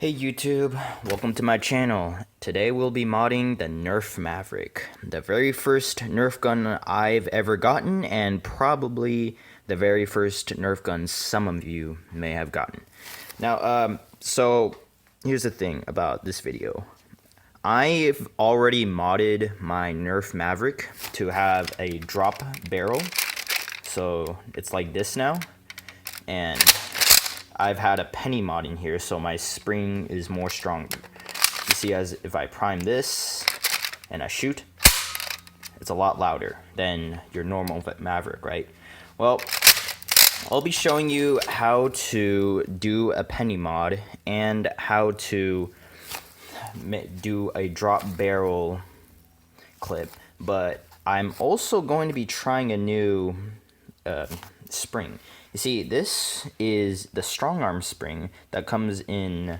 Hey YouTube, welcome to my channel. Today we'll be modding the Nerf Maverick, the very first Nerf gun I've ever gotten, and probably the very first Nerf gun some of you may have gotten. Now, so here's the thing about this video. I've already modded my Nerf Maverick to have a drop barrel, so it's like this now, and I've had a penny mod in here, so my spring is more stronger. You see, as if I prime this and I shoot, it's a lot louder than your normal Maverick, right? Well, I'll be showing you how to do a penny mod and how to do a drop barrel clip, but I'm also going to be trying a new spring. You see, this is the strongarm spring that comes in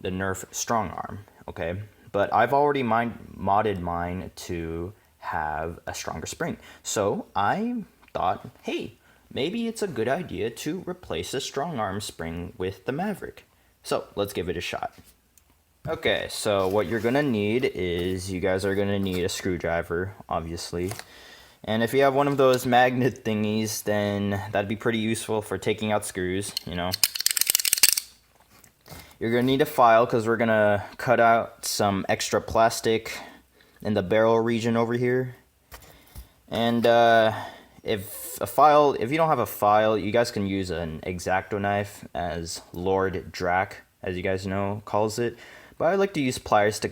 the Nerf strongarm, okay? But I've already modded mine to have a stronger spring. So I thought, hey, maybe it's a good idea to replace the strongarm spring with the Maverick. So let's give it a shot. Okay, so what you're gonna need is, you guys are gonna need a screwdriver, obviously. And if you have one of those magnet thingies, then that'd be pretty useful for taking out screws, you know. You're going to need a file because we're going to cut out some extra plastic in the barrel region over here. And if you don't have a file, you guys can use an X-Acto knife, as Lord Drac, as you guys know, calls it. But I like to use pliers to,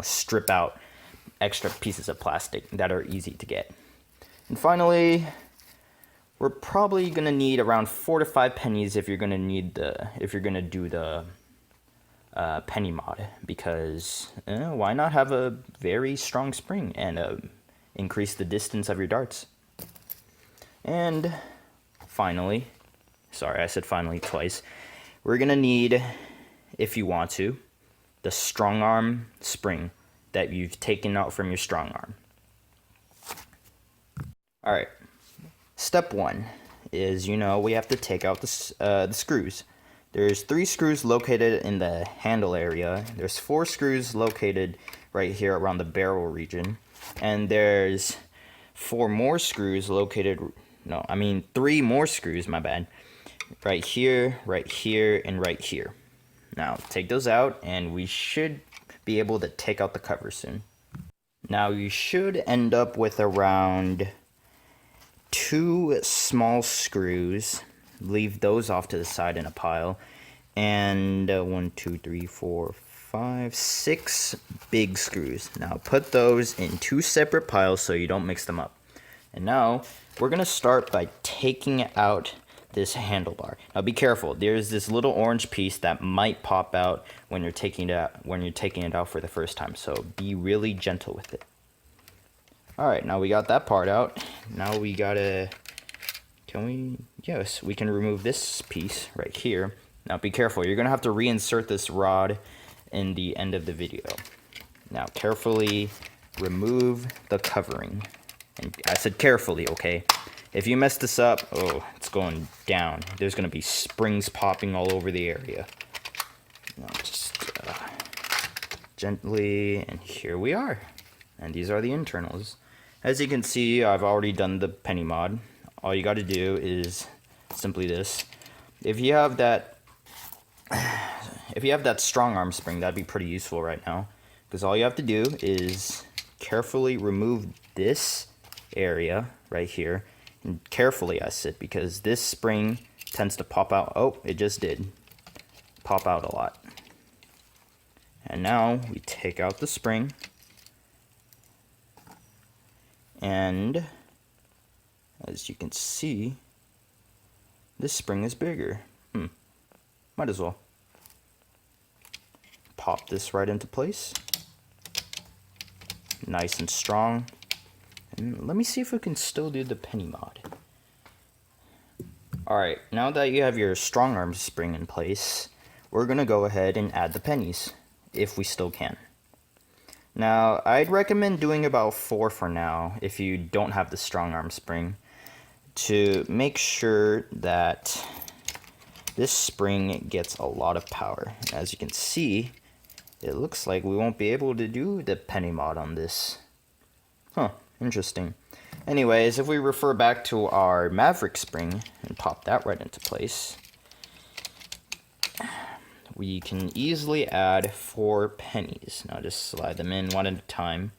strip out extra pieces of plastic that are easy to get. And finally, we're probably gonna need around 4 to 5 pennies if you're gonna do the penny mod, because why not have a very strong spring and increase the distance of your darts. And finally, sorry, I said finally twice, we're gonna need, if you want to, the strongarm spring that you've taken out from your strong arm. Alright, step 1 is, we have to take out the screws. There's 3 screws located in the handle area, there's 4 screws located right here around the barrel region, and there's 3 more screws, my bad, right here, and right here. Now, take those out, and we should be able to take out the cover soon. Now you should end up with around 2 small screws. Leave those off to the side in a pile, and 1, 2, 3, 4, 5, 6 big screws. Now put those in 2 separate piles so you don't mix them up. And now we're gonna start by taking out this handlebar. Now be careful, there's this little orange piece that might pop out when you're taking it out for the first time, so be really gentle with it. Alright, now we got that part out. Now we gotta, yes, we can remove this piece right here. Now be careful, you're gonna have to reinsert this rod in the end of the video. Now carefully remove the covering. And I said carefully, okay? If you mess this up, oh, it's going down. There's going to be springs popping all over the area. Now just gently, and here we are. And these are the internals. As you can see, I've already done the penny mod. All you got to do is simply this. If you have that strong arm spring, that'd be pretty useful right now. Because all you have to do is carefully remove this area right here. And carefully, I said, because this spring tends to pop out. Oh, it just did pop out a lot. And now we take out the spring, and as you can see, this spring is bigger. Might as well pop this right into place, nice and strong. And let me see if we can still do the penny mod. Alright, now that you have your strong arm spring in place, we're going to go ahead and add the pennies, if we still can. Now, I'd recommend doing about 4 for now, if you don't have the strong arm spring, to make sure that this spring gets a lot of power. As you can see, it looks like we won't be able to do the penny mod on this. Huh, interesting. Anyways, if we refer back to our Maverick spring and pop that right into place, we can easily add 4 pennies. Now just slide them in one at a time.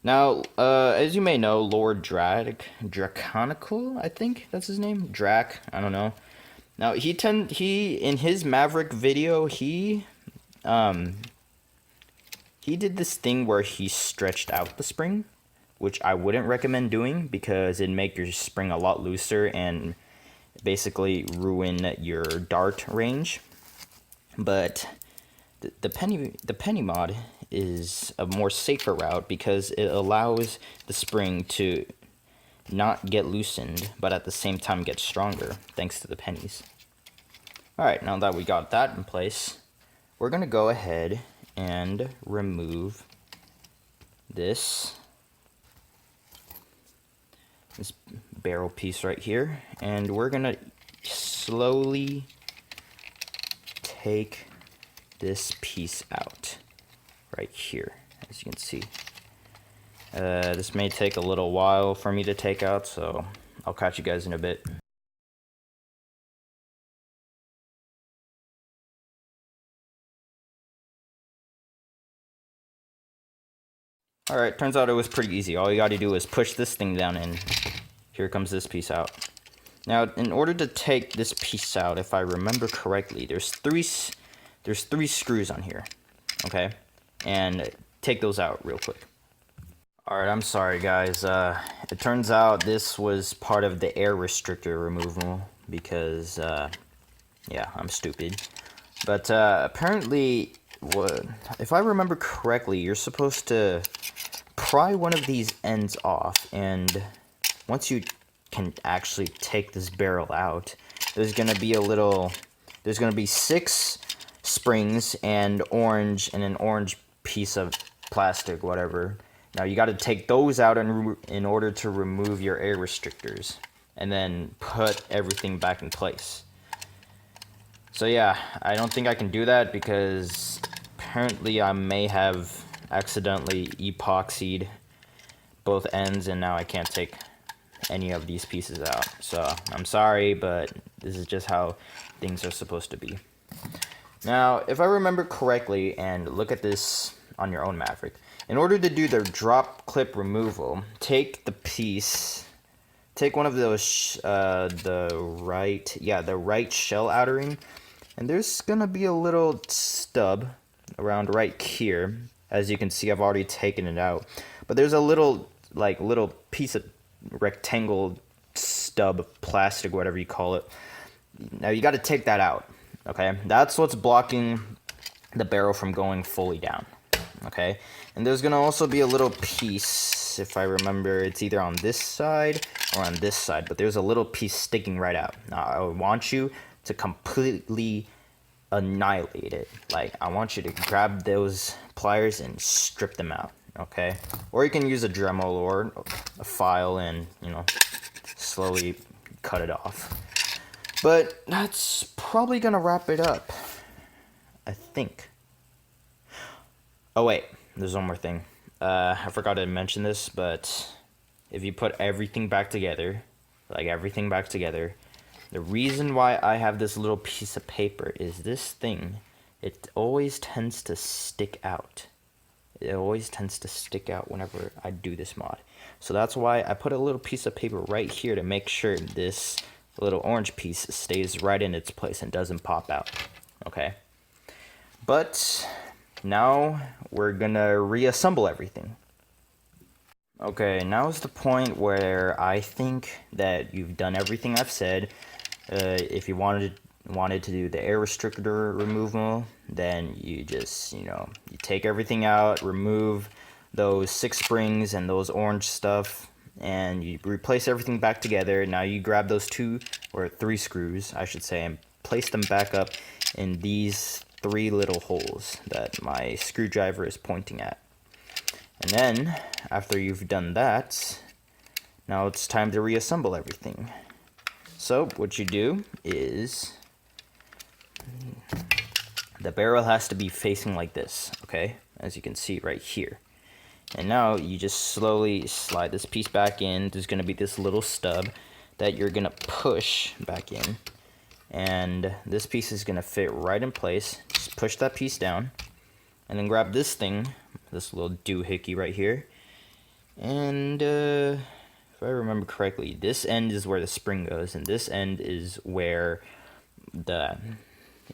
Now, as you may know, Lord Draconical, I think that's his name? Drac, I don't know. Now, he in his Maverick video, he did this thing where he stretched out the spring, which I wouldn't recommend doing because it'd make your spring a lot looser and basically ruin your dart range. But the penny mod is a more safer route because it allows the spring to not get loosened, but at the same time get stronger thanks to the pennies. Alright, now that we got that in place, we're going to go ahead and remove this barrel piece right here, and we're going to slowly take this piece out right here, as you can see. This may take a little while for me to take out, so I'll catch you guys in a bit. Alright, turns out it was pretty easy. All you gotta do is push this thing down and here comes this piece out. Now, in order to take this piece out, if I remember correctly, there's three screws on here, okay? And take those out real quick. Alright, I'm sorry guys. It turns out this was part of the air restrictor removal because, yeah, I'm stupid. But apparently, if I remember correctly, you're supposed to pry one of these ends off, and once you can actually take this barrel out, there's gonna be 6 springs and an orange piece of plastic, whatever. Now you got to take those out in order to remove your air restrictors, and then put everything back in place. So yeah, I don't think I can do that because apparently I may have accidentally epoxied both ends, and now I can't take any of these pieces out. So I'm sorry, but this is just how things are supposed to be. Now, if I remember correctly, and look at this on your own Maverick, in order to do the drop clip removal, take one of those, the right shell outer ring, and there's gonna be a little stub around right here. As you can see, I've already taken it out, but there's a little piece of rectangle stub of plastic, whatever you call it. Now you got to take that out, okay? That's what's blocking the barrel from going fully down, okay? And there's gonna also be a little piece, if I remember, it's either on this side or on this side, but there's a little piece sticking right out. Now I want you to completely annihilate it. Like, I want you to grab those pliers and strip them out, okay? Or you can use a Dremel or a file and, you know, slowly cut it off. But that's probably gonna wrap it up, I think. Oh wait, there's one more thing. I forgot to mention this, but if you put everything back together, the reason why I have this little piece of paper is this thing, it always tends to stick out. It always tends to stick out whenever I do this mod. So that's why I put a little piece of paper right here to make sure this little orange piece stays right in its place and doesn't pop out, okay? But now we're gonna reassemble everything. Okay, now is the point where I think that you've done everything I've said. If you wanted to do the air restrictor removal, then you just, you take everything out, remove those 6 springs and those orange stuff, and you replace everything back together. Now you grab those 2 or 3 screws, I should say, and place them back up in these 3 little holes that my screwdriver is pointing at. And then, after you've done that, now it's time to reassemble everything. So, what you do is, the barrel has to be facing like this, okay? As you can see right here. And now you just slowly slide this piece back in. There's gonna be this little stub that you're gonna push back in. And this piece is gonna fit right in place. Just push that piece down. And then grab this thing, this little doohickey right here. And if I remember correctly, this end is where the spring goes. And this end is where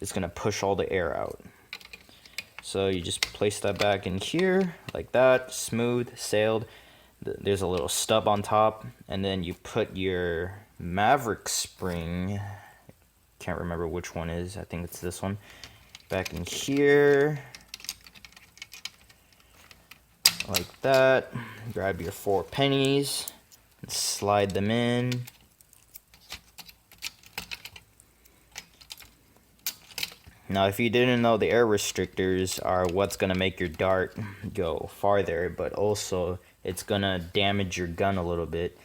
it's gonna push all the air out. So you just place that back in here, like that, smooth, sailed. There's a little stub on top, and then you put your Maverick spring, can't remember which one is, I think it's this one, back in here, like that. Grab your 4 pennies, and slide them in. Now, if you didn't know, the air restrictors are what's going to make your dart go farther, but also it's going to damage your gun a little bit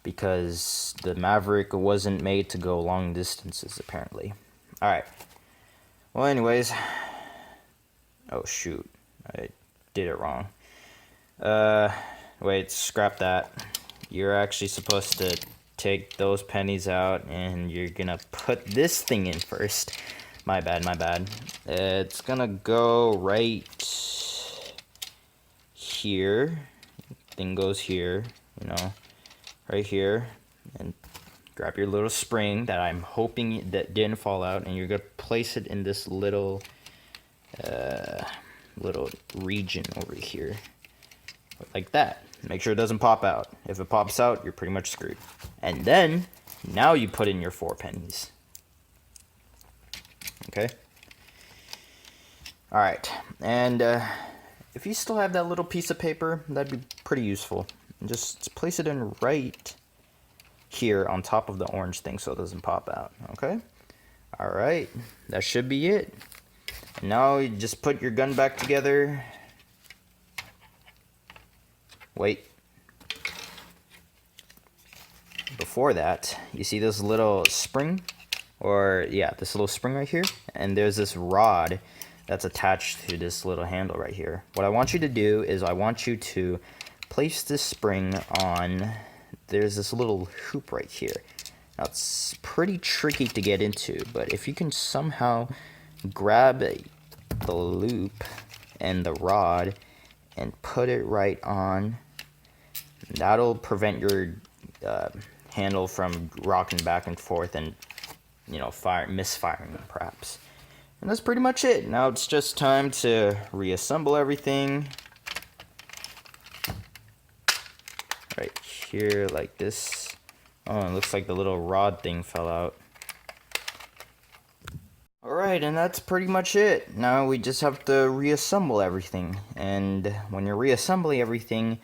because the Maverick wasn't made to go long distances, apparently. Alright. Well, anyways. Oh, shoot. I did it wrong. Wait, scrap that. You're actually supposed to take those pennies out, and you're going to put this thing in first. My bad, my bad. It's gonna go right here. Thing goes here, you know, right here. And grab your little spring that I'm hoping that didn't fall out, and you're gonna place it in this little region over here. Like that. Make sure it doesn't pop out. If it pops out, you're pretty much screwed. And then, now you put in your 4 pennies. Okay. Alright, and if you still have that little piece of paper, that'd be pretty useful. And just place it in right here on top of the orange thing so it doesn't pop out. Okay? Alright, that should be it. And now you just put your gun back together. Wait. Before that, you see this little spring? Or, yeah, this little spring right here, and there's this rod that's attached to this little handle right here. What I want you to do is I want you to place this spring on, there's this little hoop right here. Now, it's pretty tricky to get into, but if you can somehow grab the loop and the rod and put it right on, that'll prevent your handle from rocking back and forth and, you know, misfiring perhaps. And that's pretty much it. Now it's just time to reassemble everything. Right here, like this. Oh, it looks like the little rod thing fell out. Alright, and that's pretty much it. Now we just have to reassemble everything. And when you're reassembling everything,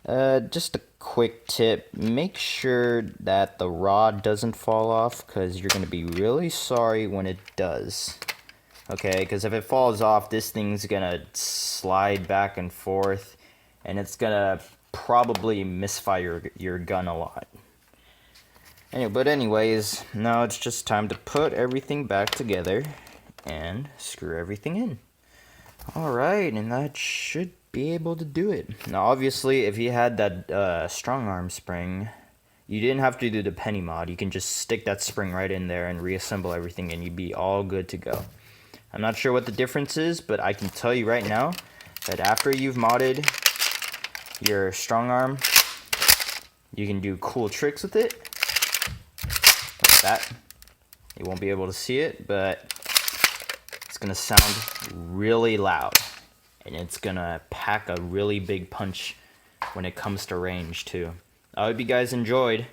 just a quick tip, make sure that the rod doesn't fall off, because you're going to be really sorry when it does. Okay, because if it falls off, this thing's going to slide back and forth, and it's going to probably misfire your gun a lot. Anyway, but anyways, now it's just time to put everything back together and screw everything in. Alright, and that should be able to do it. Now obviously, if you had that strong arm spring, you didn't have to do the penny mod. You can just stick that spring right in there and reassemble everything, and you'd be all good to go. I'm not sure what the difference is, but I can tell you right now that after you've modded your strong arm, you can do cool tricks with it like that. You won't be able to see it, but it's gonna sound really loud, and it's gonna pack a really big punch when it comes to range too. I hope you guys enjoyed,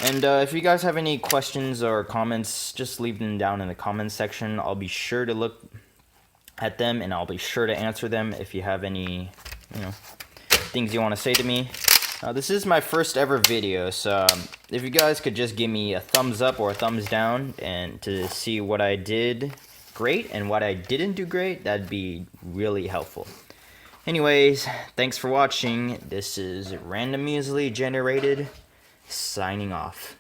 and if you guys have any questions or comments, just leave them down in the comments section. I'll be sure to look at them, and I'll be sure to answer them if you have any, you know, things you want to say to me. This is my first ever video, so if you guys could just give me a thumbs up or a thumbs down and to see what I did great and what I didn't do great, that'd be really helpful. Anyways, thanks for watching. This is Random Easily Generated, signing off.